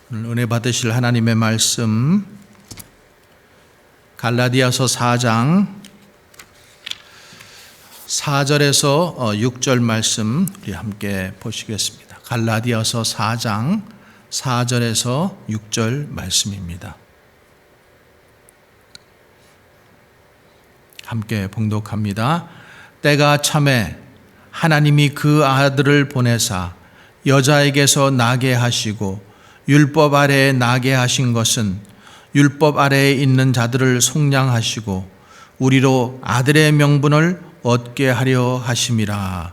오늘 은혜 받으실 하나님의 말씀 갈라디아서 4장 4절에서 6절 말씀 우리 함께 보시겠습니다. 갈라디아서 4장 4절에서 6절 말씀입니다. 함께 봉독합니다. 때가 차매 하나님이 그 아들을 보내사 여자에게서 나게 하시고 율법 아래에 나게 하신 것은 율법 아래에 있는 자들을 속량하시고 우리로 아들의 명분을 얻게 하려 하심이라.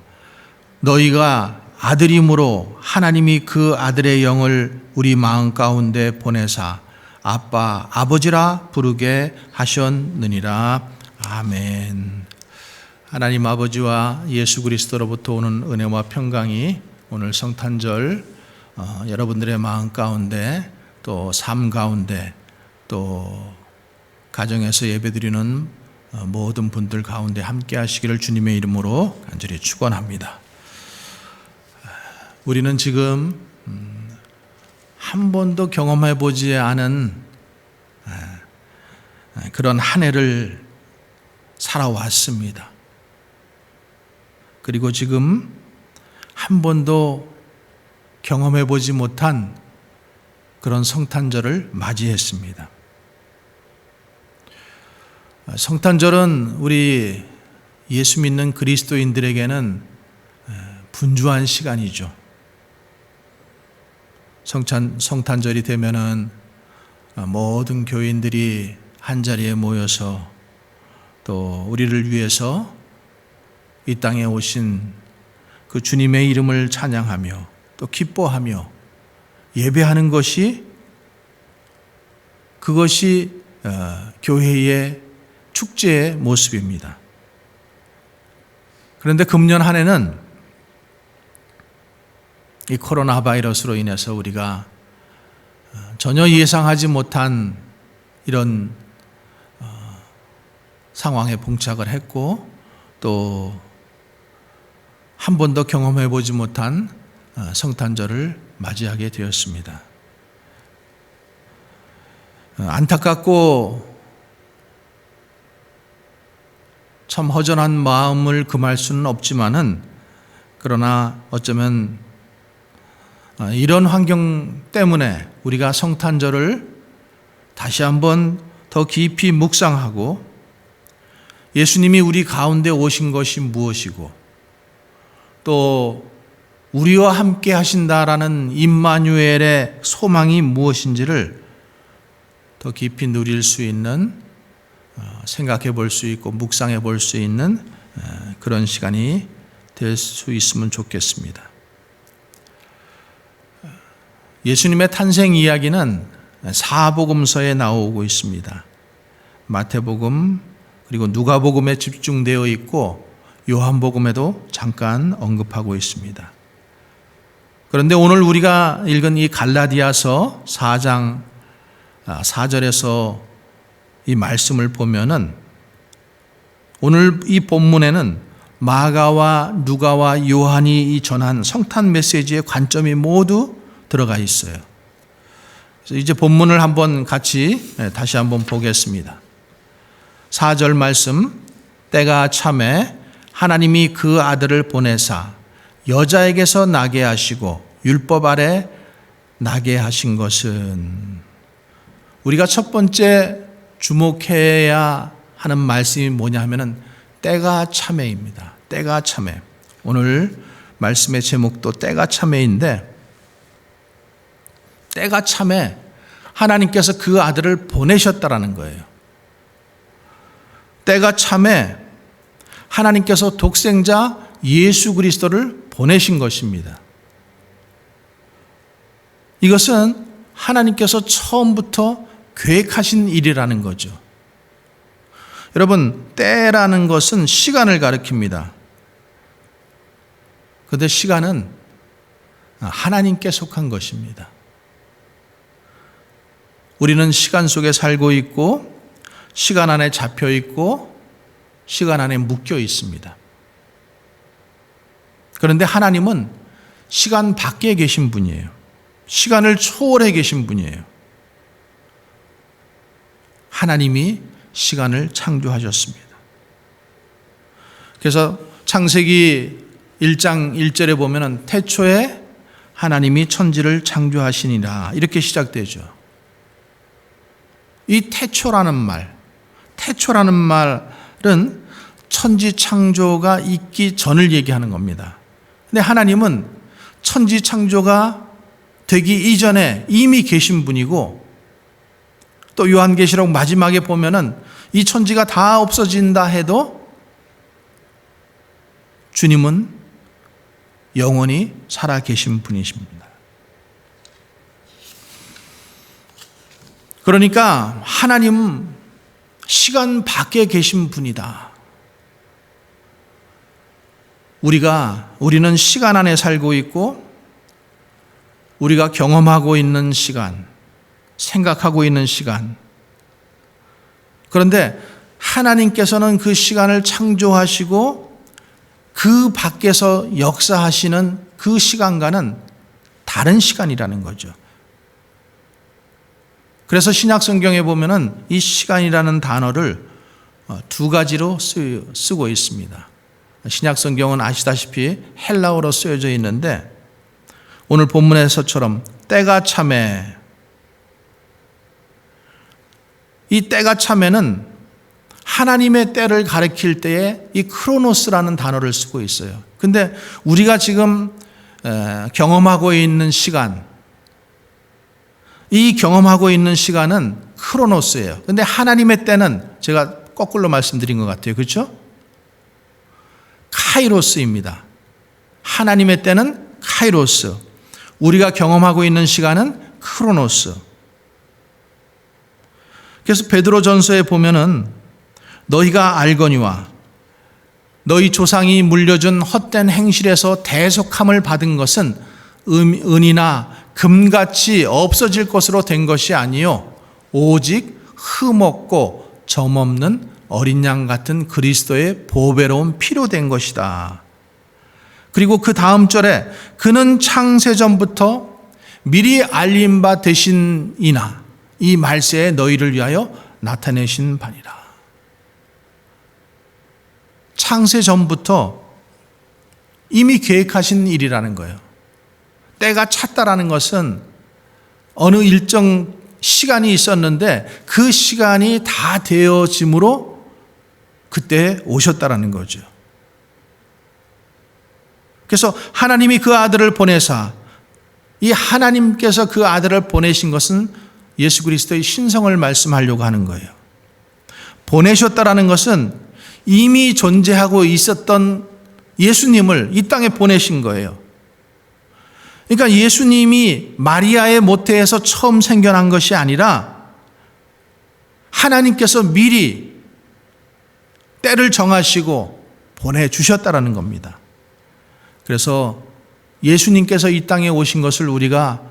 너희가 아들임으로 하나님이 그 아들의 영을 우리 마음 가운데 보내사 아빠 아버지라 부르게 하셨느니라. 아멘. 하나님 아버지와 예수 그리스도로부터 오는 은혜와 평강이 오늘 성탄절 여러분들의 마음 가운데 또 삶 가운데 또 가정에서 예배드리는 모든 분들 가운데 함께 하시기를 주님의 이름으로 간절히 축원합니다. 우리는 지금 한 번도 경험해 보지 않은 그런 한 해를 살아왔습니다. 그리고 지금 한 번도 경험해 보지 못한 그런 성탄절을 맞이했습니다. 성탄절은 우리 예수 믿는 그리스도인들에게는 분주한 시간이죠. 성탄절이 되면은 모든 교인들이 한자리에 모여서 또 우리를 위해서 이 땅에 오신 그 주님의 이름을 찬양하며 또 기뻐하며 예배하는 그것이 교회의 축제의 모습입니다. 그런데 금년 한 해는 이 코로나 바이러스로 인해서 우리가 전혀 예상하지 못한 이런 상황에 봉착을 했고 또 한 번도 경험해 보지 못한 성탄절을 맞이하게 되었습니다. 안타깝고 참 허전한 마음을 금할 수는 없지만은 그러나 어쩌면 이런 환경 때문에 우리가 성탄절을 다시 한번 더 깊이 묵상하고 예수님이 우리 가운데 오신 것이 무엇이고 또 우리와 함께 하신다라는 임마누엘의 소망이 무엇인지를 더 깊이 누릴 수 있는 생각해 볼 수 있고 묵상해 볼 수 있는 그런 시간이 될 수 있으면 좋겠습니다. 예수님의 탄생 이야기는 사복음서에 나오고 있습니다. 마태복음 그리고 누가복음에 집중되어 있고 요한복음에도 잠깐 언급하고 있습니다. 그런데 오늘 우리가 읽은 이 갈라디아서 4장 4절에서 이 말씀을 보면은 오늘 이 본문에는 마가와 누가와 요한이 전한 성탄 메시지의 관점이 모두 들어가 있어요. 그래서 이제 본문을 한번 같이 다시 한번 보겠습니다. 4절 말씀, 때가 차매 하나님이 그 아들을 보내사 여자에게서 나게 하시고 율법 아래 나게 하신 것은, 우리가 첫 번째 주목해야 하는 말씀이 뭐냐 하면은 때가 차매입니다. 때가 차매. 오늘 말씀의 제목도 때가 차매인데 때가 차매 하나님께서 그 아들을 보내셨다라는 거예요. 때가 차매 하나님께서 독생자 예수 그리스도를 보내신 것입니다. 이것은 하나님께서 처음부터 계획하신 일이라는 거죠. 여러분, 때라는 것은 시간을 가리킵니다. 그런데 시간은 하나님께 속한 것입니다. 우리는 시간 속에 살고 있고 시간 안에 잡혀 있고 시간 안에 묶여 있습니다. 그런데 하나님은 시간 밖에 계신 분이에요. 시간을 초월해 계신 분이에요. 하나님이 시간을 창조하셨습니다. 그래서 창세기 1장 1절에 보면은 태초에 하나님이 천지를 창조하시니라 이렇게 시작되죠. 이 태초라는 말은 천지 창조가 있기 전을 얘기하는 겁니다. 근데 하나님은 천지 창조가 되기 이전에 이미 계신 분이고, 또 요한계시록 마지막에 보면은 이 천지가 다 없어진다 해도 주님은 영원히 살아 계신 분이십니다. 그러니까 하나님 시간 밖에 계신 분이다. 우리는 시간 안에 살고 있고 우리가 경험하고 있는 시간, 생각하고 있는 시간. 그런데 하나님께서는 그 시간을 창조하시고 그 밖에서 역사하시는 그 시간과는 다른 시간이라는 거죠. 그래서 신약 성경에 보면은 이 시간이라는 단어를 두 가지로 쓰고 있습니다. 신약 성경은 아시다시피 헬라어로 쓰여져 있는데, 오늘 본문에서처럼 때가 차매, 이 때가 차매는 하나님의 때를 가리킬 때에 이 크로노스라는 단어를 쓰고 있어요. 근데 우리가 지금 경험하고 있는 시간, 이 경험하고 있는 시간은 크로노스예요. 근데 하나님의 때는 제가 거꾸로 말씀드린 것 같아요. 그렇죠? 카이로스입니다. 하나님의 때는 카이로스. 우리가 경험하고 있는 시간은 크로노스. 그래서 베드로전서에 보면은 너희가 알거니와 너희 조상이 물려준 헛된 행실에서 대속함을 받은 것은 은이나 금같이 없어질 것으로 된 것이 아니요 오직 흠없고 점없는 어린 양 같은 그리스도의 보배로운 피로 된 것이다. 그리고 그 다음 절에 그는 창세전부터 미리 알림 바 되신이나 이 말세에 너희를 위하여 나타내신 바니라. 창세전부터 이미 계획하신 일이라는 거예요. 때가 찼다라는 것은 어느 일정 시간이 있었는데 그 시간이 다 되어짐으로 그때 오셨다라는 거죠. 그래서 하나님이 그 아들을 보내사, 이 하나님께서 그 아들을 보내신 것은 예수 그리스도의 신성을 말씀하려고 하는 거예요. 보내셨다라는 것은 이미 존재하고 있었던 예수님을 이 땅에 보내신 거예요. 그러니까 예수님이 마리아의 모태에서 처음 생겨난 것이 아니라 하나님께서 미리 때를 정하시고 보내주셨다라는 겁니다. 그래서 예수님께서 이 땅에 오신 것을 우리가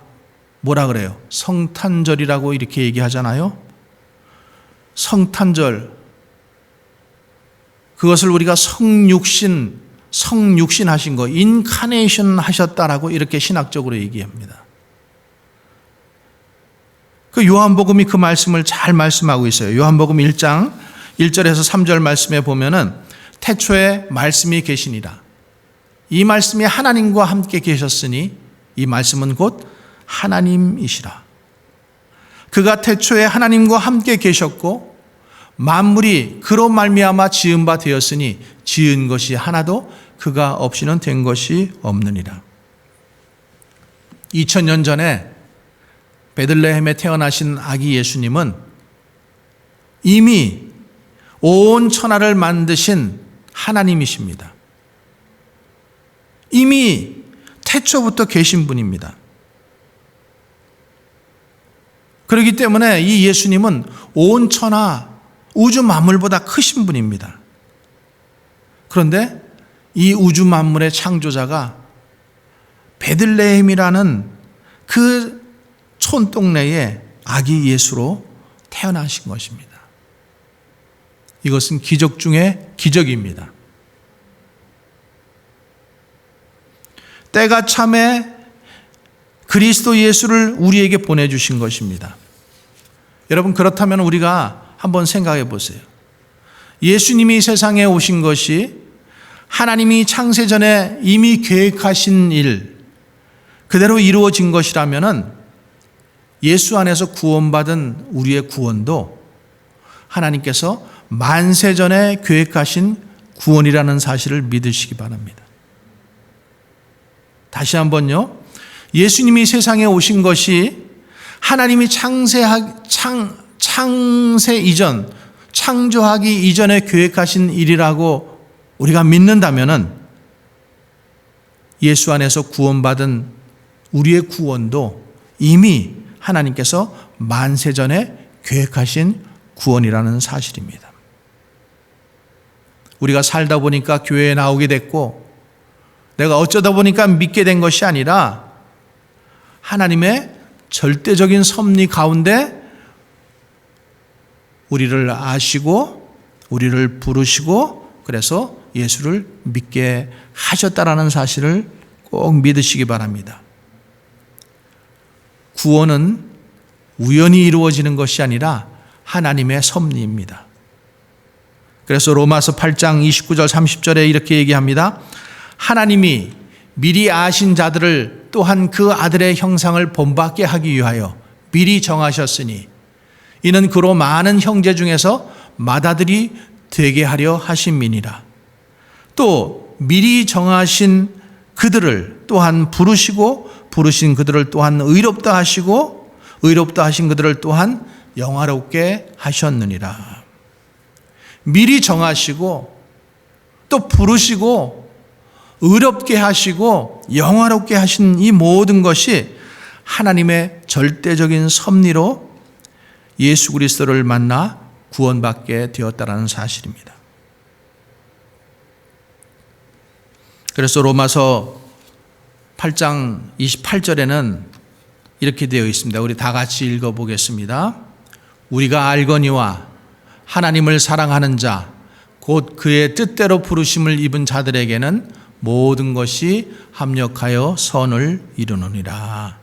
뭐라 그래요? 성탄절이라고 이렇게 얘기하잖아요. 성탄절, 그것을 우리가 성육신 하신 거, 인카네이션 하셨다라고 이렇게 신학적으로 얘기합니다. 그 요한복음이 그 말씀을 잘 말씀하고 있어요. 요한복음 1장 1절에서 3절 말씀에 보면은 태초에 말씀이 계시니라. 이 말씀이 하나님과 함께 계셨으니 이 말씀은 곧 하나님이시라. 그가 태초에 하나님과 함께 계셨고 만물이 그로 말미암아 지은 바 되었으니 지은 것이 하나도 그가 없이는 된 것이 없느니라. 2000년 전에 베들레헴에 태어나신 아기 예수님은 이미 온 천하를 만드신 하나님이십니다. 이미 태초부터 계신 분입니다. 그렇기 때문에 이 예수님은 온 천하 우주 만물보다 크신 분입니다. 그런데 이 우주 만물의 창조자가 베들레헴이라는 그 촌동네에 아기 예수로 태어나신 것입니다. 이것은 기적 중에 기적입니다. 때가 참에 그리스도 예수를 우리에게 보내주신 것입니다. 여러분, 그렇다면 우리가 한번 생각해 보세요. 예수님이 세상에 오신 것이 하나님이 창세전에 이미 계획하신 일 그대로 이루어진 것이라면 예수 안에서 구원받은 우리의 구원도 하나님께서 만세전에 계획하신 구원이라는 사실을 믿으시기 바랍니다. 다시 한번요. 예수님이 세상에 오신 것이 하나님이 창세 이전, 창조하기 이전에 계획하신 일이라고 우리가 믿는다면 예수 안에서 구원받은 우리의 구원도 이미 하나님께서 만세전에 계획하신 구원이라는 사실입니다. 우리가 살다 보니까 교회에 나오게 됐고 내가 어쩌다 보니까 믿게 된 것이 아니라 하나님의 절대적인 섭리 가운데 우리를 아시고 우리를 부르시고 그래서 예수를 믿게 하셨다라는 사실을 꼭 믿으시기 바랍니다. 구원은 우연히 이루어지는 것이 아니라 하나님의 섭리입니다. 그래서 로마서 8장 29절 30절에 이렇게 얘기합니다. 하나님이 미리 아신 자들을 또한 그 아들의 형상을 본받게 하기 위하여 미리 정하셨으니 이는 그로 많은 형제 중에서 맏아들이 되게 하려 하심이니라. 또 미리 정하신 그들을 또한 부르시고 부르신 그들을 또한 의롭다 하시고 의롭다 하신 그들을 또한 영화롭게 하셨느니라. 미리 정하시고 또 부르시고 의롭게 하시고 영화롭게 하신 이 모든 것이 하나님의 절대적인 섭리로 예수 그리스도를 만나 구원받게 되었다라는 사실입니다. 그래서 로마서 8장 28절에는 이렇게 되어 있습니다. 우리 다 같이 읽어보겠습니다. 우리가 알거니와 하나님을 사랑하는 자, 곧 그의 뜻대로 부르심을 입은 자들에게는 모든 것이 합력하여 선을 이루느니라.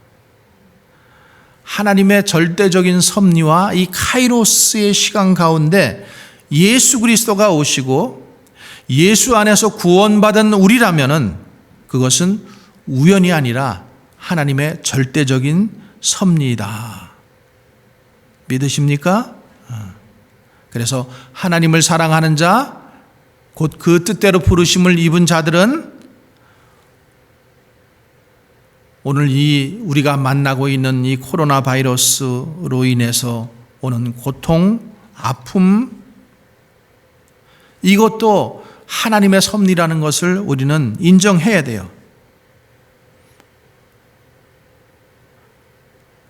하나님의 절대적인 섭리와 이 카이로스의 시간 가운데 예수 그리스도가 오시고 예수 안에서 구원받은 우리라면은 그것은 우연이 아니라 하나님의 절대적인 섭리이다. 믿으십니까? 그래서 하나님을 사랑하는 자, 곧 그 뜻대로 부르심을 입은 자들은 오늘 우리가 만나고 있는 이 코로나 바이러스로 인해서 오는 고통, 아픔, 이것도 하나님의 섭리라는 것을 우리는 인정해야 돼요.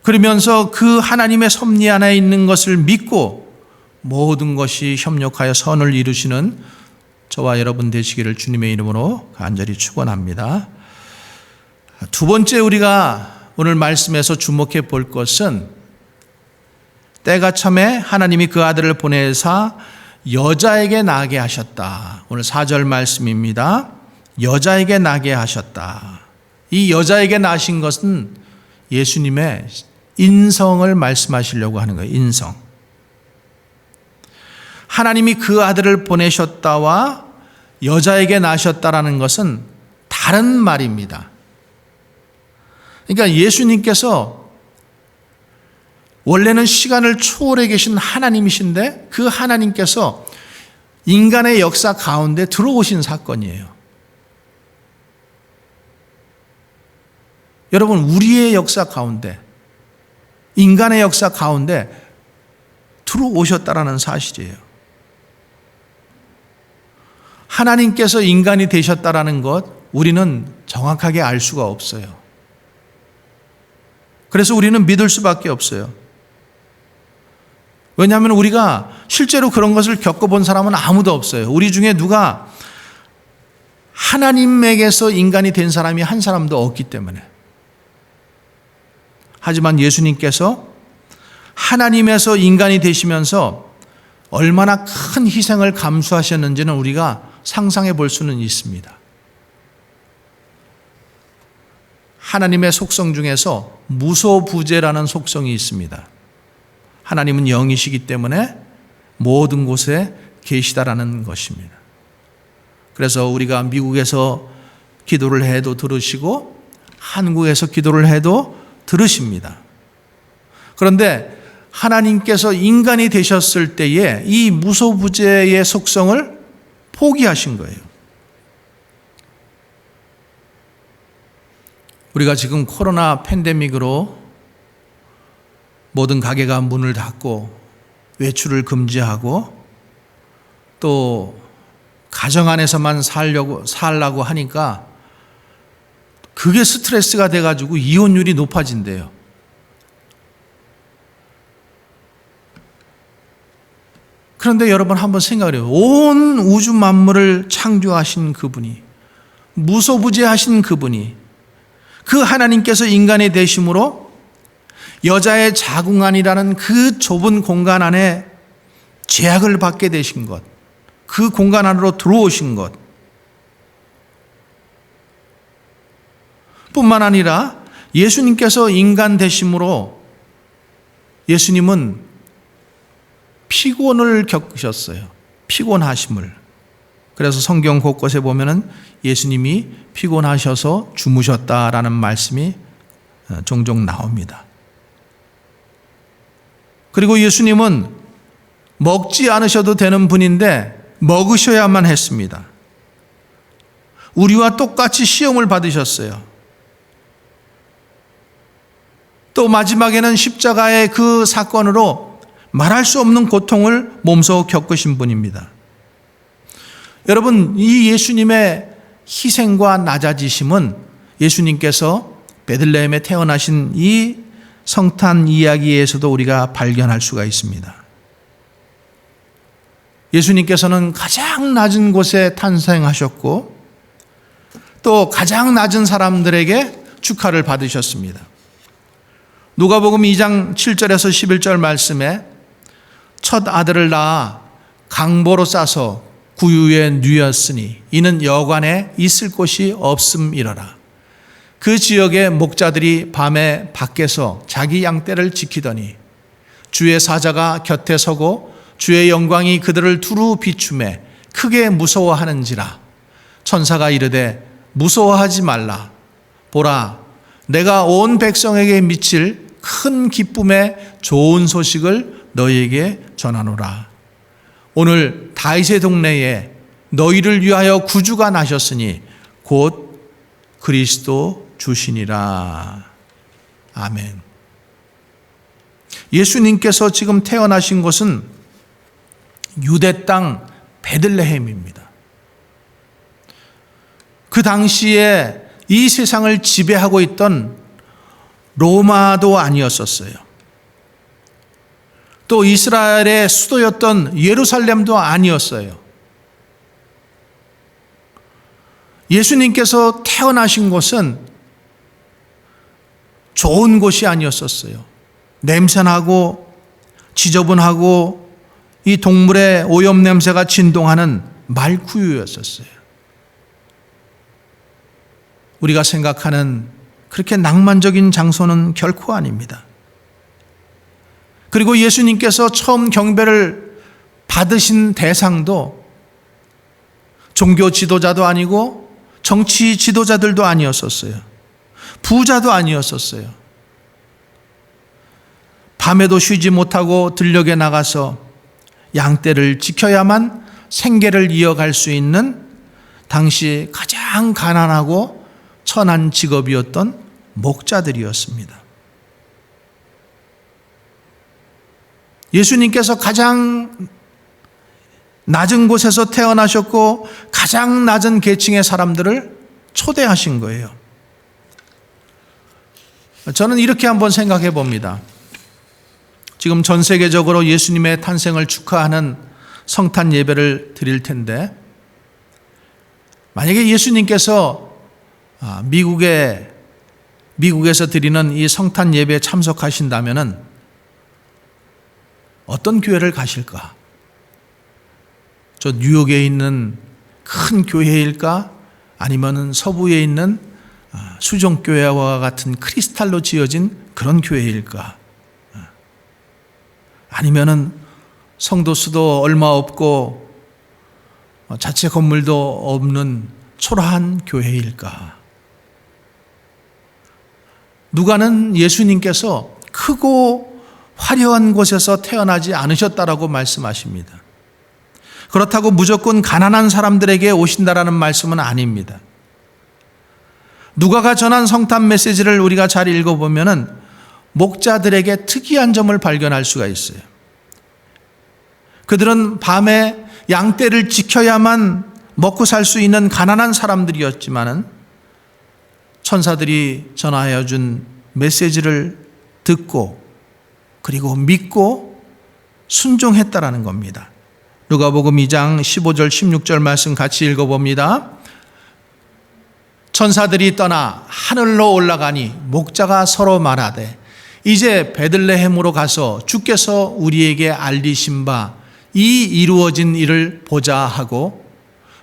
그러면서 그 하나님의 섭리 안에 있는 것을 믿고 모든 것이 협력하여 선을 이루시는 저와 여러분 되시기를 주님의 이름으로 간절히 축원합니다. 두 번째 우리가 오늘 말씀에서 주목해 볼 것은 때가 참에 하나님이 그 아들을 보내사 여자에게 나게 하셨다. 오늘 4절 말씀입니다. 여자에게 나게 하셨다. 이 여자에게 나신 것은 예수님의 인성을 말씀하시려고 하는 거예요. 인성. 하나님이 그 아들을 보내셨다와 여자에게 나셨다라는 것은 다른 말입니다. 그러니까 예수님께서 원래는 시간을 초월해 계신 하나님이신데 그 하나님께서 인간의 역사 가운데 들어오신 사건이에요. 여러분, 우리의 역사 가운데, 인간의 역사 가운데 들어오셨다라는 사실이에요. 하나님께서 인간이 되셨다라는 것 우리는 정확하게 알 수가 없어요. 그래서 우리는 믿을 수밖에 없어요. 왜냐하면 우리가 실제로 그런 것을 겪어본 사람은 아무도 없어요. 우리 중에 누가 하나님에게서 인간이 된 사람이 한 사람도 없기 때문에. 하지만 예수님께서 하나님에서 인간이 되시면서 얼마나 큰 희생을 감수하셨는지는 우리가 상상해 볼 수는 있습니다. 하나님의 속성 중에서 무소부재라는 속성이 있습니다. 하나님은 영이시기 때문에 모든 곳에 계시다라는 것입니다. 그래서 우리가 미국에서 기도를 해도 들으시고 한국에서 기도를 해도 들으십니다. 그런데 하나님께서 인간이 되셨을 때에 이 무소부재의 속성을 포기하신 거예요. 우리가 지금 코로나 팬데믹으로 모든 가게가 문을 닫고 외출을 금지하고 또 가정 안에서만 살라고 하니까 그게 스트레스가 돼가지고 이혼율이 높아진대요. 그런데 여러분 한번 생각을 해요. 온 우주 만물을 창조하신 그분이, 무소부재하신 그분이, 그 하나님께서 인간이 되심으로 여자의 자궁안이라는 그 좁은 공간 안에 제약을 받게 되신 것, 그 공간 안으로 들어오신 것 뿐만 아니라 예수님께서 인간 되심으로 예수님은 피곤을 겪으셨어요. 피곤하심을. 그래서 성경 곳곳에 보면은 예수님이 피곤하셔서 주무셨다라는 말씀이 종종 나옵니다. 그리고 예수님은 먹지 않으셔도 되는 분인데 먹으셔야만 했습니다. 우리와 똑같이 시험을 받으셨어요. 또 마지막에는 십자가의 그 사건으로 말할 수 없는 고통을 몸소 겪으신 분입니다. 여러분, 이 예수님의 희생과 낮아지심은 예수님께서 베들레헴에 태어나신 이 성탄 이야기에서도 우리가 발견할 수가 있습니다. 예수님께서는 가장 낮은 곳에 탄생하셨고 또 가장 낮은 사람들에게 축하를 받으셨습니다. 누가복음 2장 7절에서 11절 말씀에 첫 아들을 낳아 강보로 싸서 구유에 뉘었으니 이는 여관에 있을 곳이 없음이러라. 그 지역의 목자들이 밤에 밖에서 자기 양떼를 지키더니 주의 사자가 곁에 서고 주의 영광이 그들을 두루 비추매 크게 무서워하는지라. 천사가 이르되 무서워하지 말라. 보라, 내가 온 백성에게 미칠 큰 기쁨의 좋은 소식을 너희에게 전하노라. 오늘 다윗의 동네에 너희를 위하여 구주가 나셨으니 곧 그리스도 주시니라. 아멘. 예수님께서 지금 태어나신 곳은 유대 땅 베들레헴입니다. 그 당시에 이 세상을 지배하고 있던 로마도 아니었었어요. 또 이스라엘의 수도였던 예루살렘도 아니었어요. 예수님께서 태어나신 곳은 좋은 곳이 아니었었어요. 냄새나고 지저분하고 이 동물의 오염 냄새가 진동하는 말구유였었어요. 우리가 생각하는 그렇게 낭만적인 장소는 결코 아닙니다. 그리고 예수님께서 처음 경배를 받으신 대상도 종교 지도자도 아니고 정치 지도자들도 아니었었어요. 부자도 아니었었어요. 밤에도 쉬지 못하고 들녘에 나가서 양떼를 지켜야만 생계를 이어갈 수 있는 당시 가장 가난하고 천한 직업이었던 목자들이었습니다. 예수님께서 가장 낮은 곳에서 태어나셨고 가장 낮은 계층의 사람들을 초대하신 거예요. 저는 이렇게 한번 생각해 봅니다. 지금 전 세계적으로 예수님의 탄생을 축하하는 성탄 예배를 드릴 텐데 만약에 예수님께서 미국에서 드리는 이 성탄 예배에 참석하신다면은 어떤 교회를 가실까? 저 뉴욕에 있는 큰 교회일까? 아니면은 서부에 있는 수종교회와 같은 크리스탈로 지어진 그런 교회일까? 아니면은 성도 수도 얼마 없고 자체 건물도 없는 초라한 교회일까? 누가는 예수님께서 크고 화려한 곳에서 태어나지 않으셨다라고 말씀하십니다. 그렇다고 무조건 가난한 사람들에게 오신다라는 말씀은 아닙니다. 누가가 전한 성탄 메시지를 우리가 잘 읽어보면은 목자들에게 특이한 점을 발견할 수가 있어요. 그들은 밤에 양떼를 지켜야만 먹고 살 수 있는 가난한 사람들이었지만은 천사들이 전하여 준 메시지를 듣고 그리고 믿고 순종했다라는 겁니다. 누가복음 2장 15절 16절 말씀 같이 읽어봅니다. 천사들이 떠나 하늘로 올라가니 목자가 서로 말하되 이제 베들레헴으로 가서 주께서 우리에게 알리신 바 이 이루어진 일을 보자 하고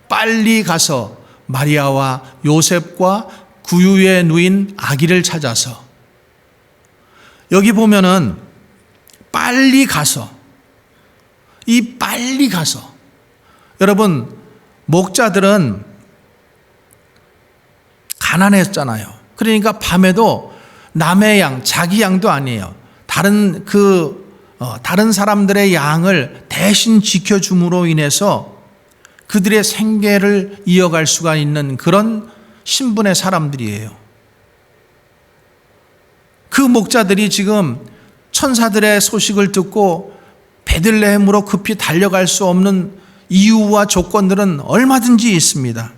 빨리 가서 마리아와 요셉과 구유에 누인 아기를 찾아서, 여기 보면은 빨리 가서, 이 빨리 가서, 여러분 목자들은 가난했잖아요. 그러니까 밤에도 남의 양, 자기 양도 아니에요. 다른 사람들의 양을 대신 지켜줌으로 인해서 그들의 생계를 이어갈 수가 있는 그런 신분의 사람들이에요. 그 목자들이 지금 천사들의 소식을 듣고 베들레헴으로 급히 달려갈 수 없는 이유와 조건들은 얼마든지 있습니다.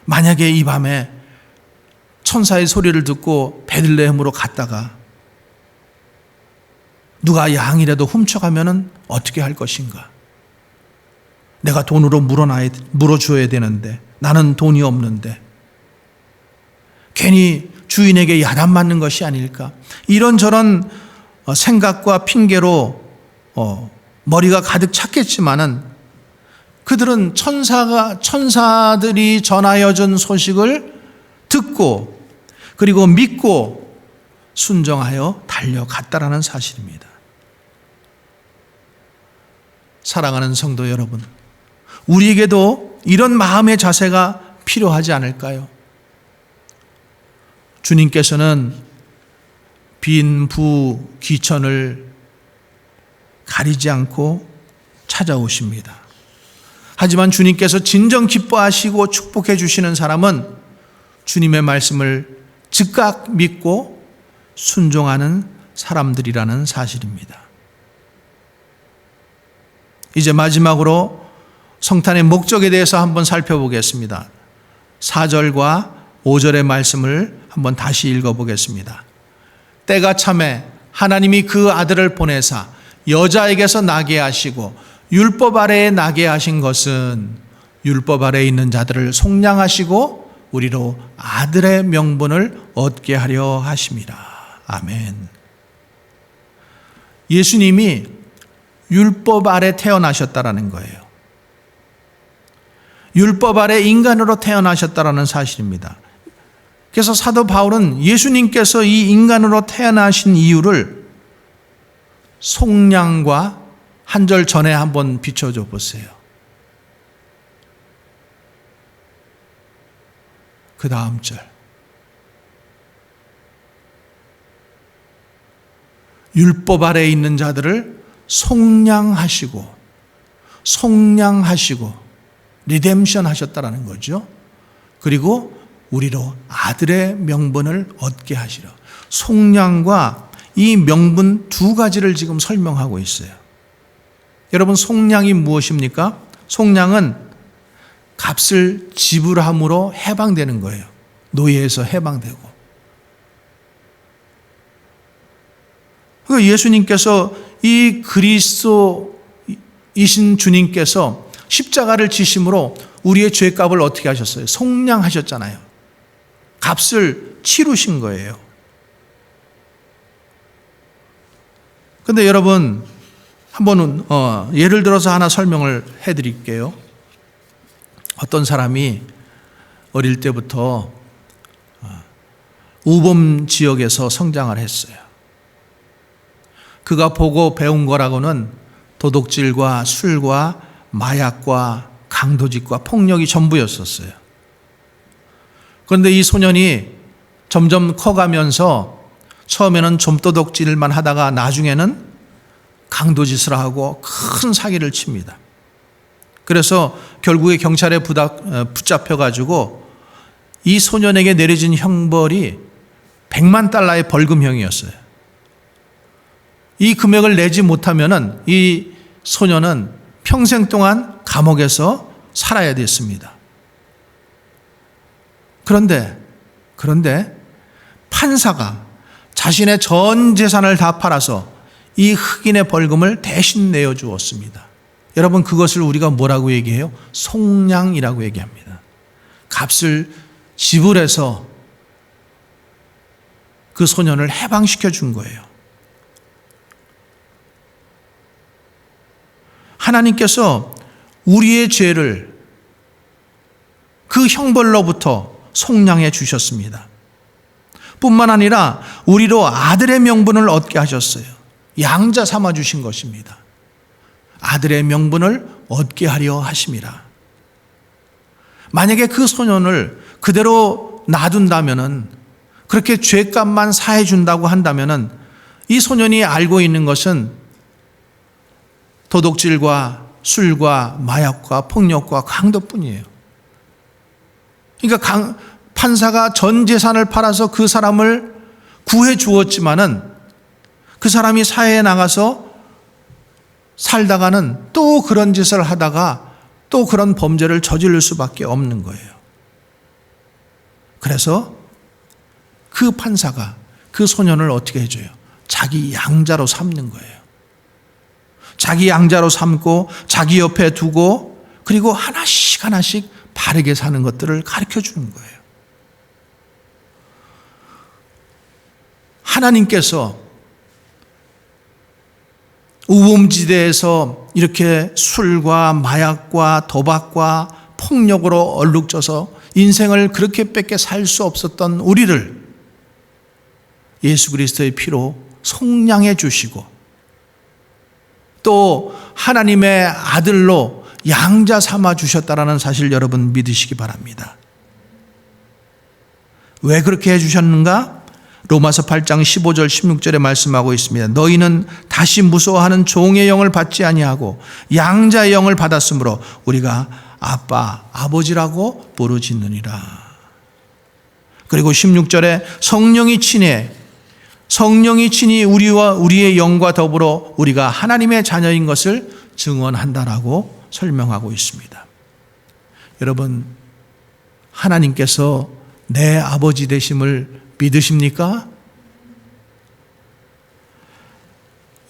만약에 이 밤에 천사의 소리를 듣고 베들레헴으로 갔다가 누가 양이라도 훔쳐가면 어떻게 할 것인가? 내가 돈으로 물어줘야 되는데 나는 돈이 없는데 괜히 주인에게 야단 맞는 것이 아닐까? 이런저런 생각과 핑계로 머리가 가득 찼겠지만은 그들은 천사들이 전하여 준 소식을 듣고 그리고 믿고 순종하여 달려갔다라는 사실입니다. 사랑하는 성도 여러분, 우리에게도 이런 마음의 자세가 필요하지 않을까요? 주님께서는 빈, 부, 귀천을 가리지 않고 찾아오십니다. 하지만 주님께서 진정 기뻐하시고 축복해 주시는 사람은 주님의 말씀을 즉각 믿고 순종하는 사람들이라는 사실입니다. 이제 마지막으로 성탄의 목적에 대해서 한번 살펴보겠습니다. 4절과 5절의 말씀을 한번 다시 읽어보겠습니다. 때가 참에 하나님이 그 아들을 보내사 여자에게서 나게 하시고 율법 아래에 나게 하신 것은 율법 아래에 있는 자들을 속량하시고 우리로 아들의 명분을 얻게 하려 하심이라. 아멘. 예수님이 율법 아래 태어나셨다라는 거예요. 율법 아래 인간으로 태어나셨다라는 사실입니다. 그래서 사도 바울은 예수님께서 이 인간으로 태어나신 이유를 속량과 한 절 전에 한번 비춰줘 보세요. 그 다음 절. 율법 아래에 있는 자들을 속량하시고 리뎀션 하셨다라는 거죠. 그리고 우리로 아들의 명분을 얻게 하시려. 속량과 이 명분 두 가지를 지금 설명하고 있어요. 여러분, 속량이 무엇입니까? 속량은 값을 지불함으로 해방되는 거예요. 노예에서 해방되고. 예수님께서 이 그리스도이신 주님께서 십자가를 지심으로 우리의 죄값을 어떻게 하셨어요? 속량하셨잖아요. 값을 치르신 거예요. 그런데 여러분, 한번 예를 들어서 하나 설명을 해드릴게요. 어떤 사람이 어릴 때부터 우범 지역에서 성장을 했어요. 그가 보고 배운 거라고는 도둑질과 술과 마약과 강도짓과 폭력이 전부였었어요. 그런데 이 소년이 점점 커가면서 처음에는 좀도둑질만 하다가 나중에는 강도짓을 하고 큰 사기를 칩니다. 그래서 결국에 경찰에 붙잡혀가지고 이 소년에게 내려진 형벌이 100만 달러의 벌금형이었어요. 이 금액을 내지 못하면은 이 소년은 평생 동안 감옥에서 살아야 됐습니다. 그런데 판사가 자신의 전 재산을 다 팔아서 이 흑인의 벌금을 대신 내어주었습니다. 여러분, 그것을 우리가 뭐라고 얘기해요? 속량이라고 얘기합니다. 값을 지불해서 그 소년을 해방시켜 준 거예요. 하나님께서 우리의 죄를 그 형벌로부터 속량해 주셨습니다. 뿐만 아니라 우리로 아들의 명분을 얻게 하셨어요. 양자 삼아 주신 것입니다. 아들의 명분을 얻게 하려 하심이라. 만약에 그 소년을 그대로 놔둔다면은, 그렇게 죄값만 사해 준다고 한다면은, 이 소년이 알고 있는 것은 도둑질과 술과 마약과 폭력과 강도뿐이에요. 그러니까 판사가 전 재산을 팔아서 그 사람을 구해 주었지만은 그 사람이 사회에 나가서 살다가는 또 그런 짓을 하다가 또 그런 범죄를 저지를 수밖에 없는 거예요. 그래서 그 판사가 그 소년을 어떻게 해줘요? 자기 양자로 삼는 거예요. 자기 양자로 삼고 자기 옆에 두고, 그리고 하나씩 바르게 사는 것들을 가르쳐 주는 거예요. 하나님께서 우범지대에서 이렇게 술과 마약과 도박과 폭력으로 얼룩져서 인생을 그렇게 뺏게 살 수 없었던 우리를 예수 그리스도의 피로 속량해 주시고, 또 하나님의 아들로 양자 삼아 주셨다라는 사실 여러분 믿으시기 바랍니다. 왜 그렇게 해주셨는가? 로마서 8장 15절 16절에 말씀하고 있습니다. 너희는 다시 무서워하는 종의 영을 받지 아니하고 양자의 영을 받았으므로 우리가 아빠, 아버지라고 부르짖느니라. 그리고 16절에 성령이 친히 우리와 우리의 영과 더불어 우리가 하나님의 자녀인 것을 증언한다라고 설명하고 있습니다. 여러분, 하나님께서 내 아버지 되심을 믿으십니까?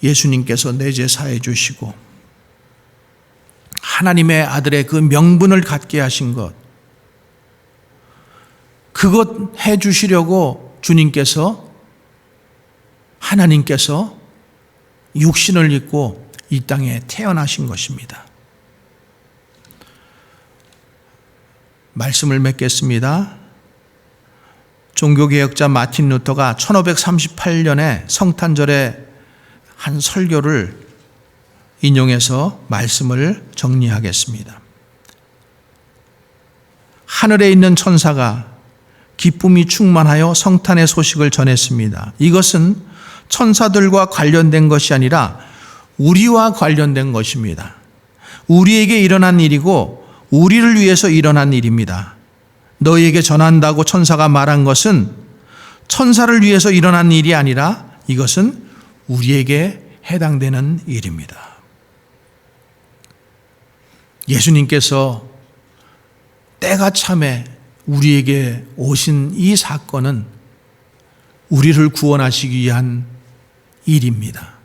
예수님께서 내 죄 사해 주시고 하나님의 아들의 그 명분을 갖게 하신 것, 그것 해 주시려고 하나님께서 육신을 입고 이 땅에 태어나신 것입니다. 말씀을 맺겠습니다. 종교개혁자 마틴 루터가 1538년에 성탄절에 한 설교를 인용해서 말씀을 정리하겠습니다. 하늘에 있는 천사가 기쁨이 충만하여 성탄의 소식을 전했습니다. 이것은 천사들과 관련된 것이 아니라 우리와 관련된 것입니다. 우리에게 일어난 일이고 우리를 위해서 일어난 일입니다. 너희에게 전한다고 천사가 말한 것은 천사를 위해서 일어난 일이 아니라 이것은 우리에게 해당되는 일입니다. 예수님께서 때가 참에 우리에게 오신 이 사건은 우리를 구원하시기 위한 일입니다.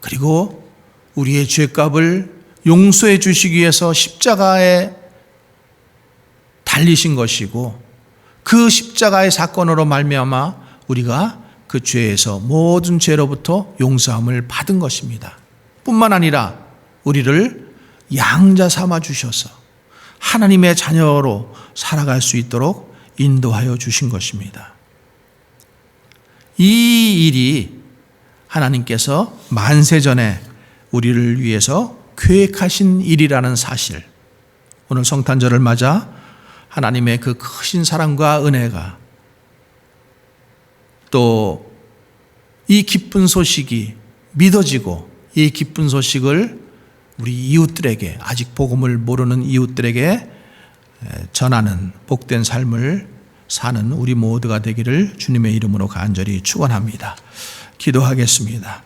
그리고 우리의 죄값을 용서해 주시기 위해서 십자가에 달리신 것이고, 그 십자가의 사건으로 말미암아 우리가 그 죄에서 모든 죄로부터 용서함을 받은 것입니다. 뿐만 아니라 우리를 양자 삼아 주셔서 하나님의 자녀로 살아갈 수 있도록 인도하여 주신 것입니다. 이 일이 하나님께서 만세전에 우리를 위해서 계획하신 일이라는 사실, 오늘 성탄절을 맞아 하나님의 그 크신 사랑과 은혜가 또 이 기쁜 소식이 믿어지고 이 기쁜 소식을 우리 이웃들에게, 아직 복음을 모르는 이웃들에게 전하는 복된 삶을 사는 우리 모두가 되기를 주님의 이름으로 간절히 축원합니다. 기도하겠습니다.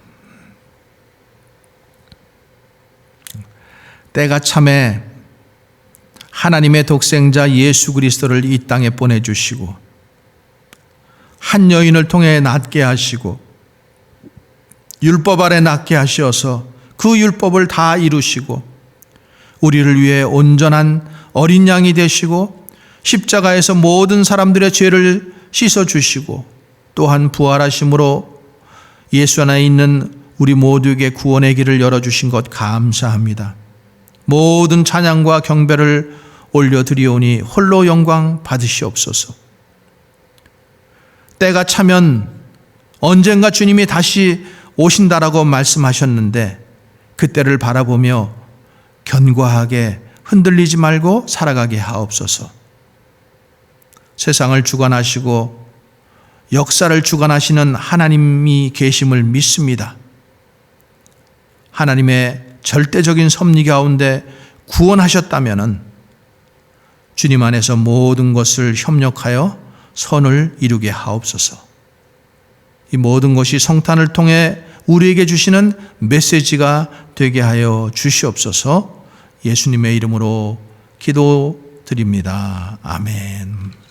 때가 참에 하나님의 독생자 예수 그리스도를 이 땅에 보내주시고 한 여인을 통해 낫게 하시고 율법 아래 낫게 하셔서 그 율법을 다 이루시고 우리를 위해 온전한 어린 양이 되시고 십자가에서 모든 사람들의 죄를 씻어주시고 또한 부활하심으로 예수 안에 있는 우리 모두에게 구원의 길을 열어주신 것 감사합니다. 모든 찬양과 경배를 올려드리오니 홀로 영광 받으시옵소서. 때가 차면 언젠가 주님이 다시 오신다라고 말씀하셨는데 그때를 바라보며 견고하게 흔들리지 말고 살아가게 하옵소서. 세상을 주관하시고 역사를 주관하시는 하나님이 계심을 믿습니다. 하나님의 절대적인 섭리 가운데 구원하셨다면 주님 안에서 모든 것을 협력하여 선을 이루게 하옵소서. 이 모든 것이 성탄을 통해 우리에게 주시는 메시지가 되게 하여 주시옵소서. 예수님의 이름으로 기도드립니다. 아멘.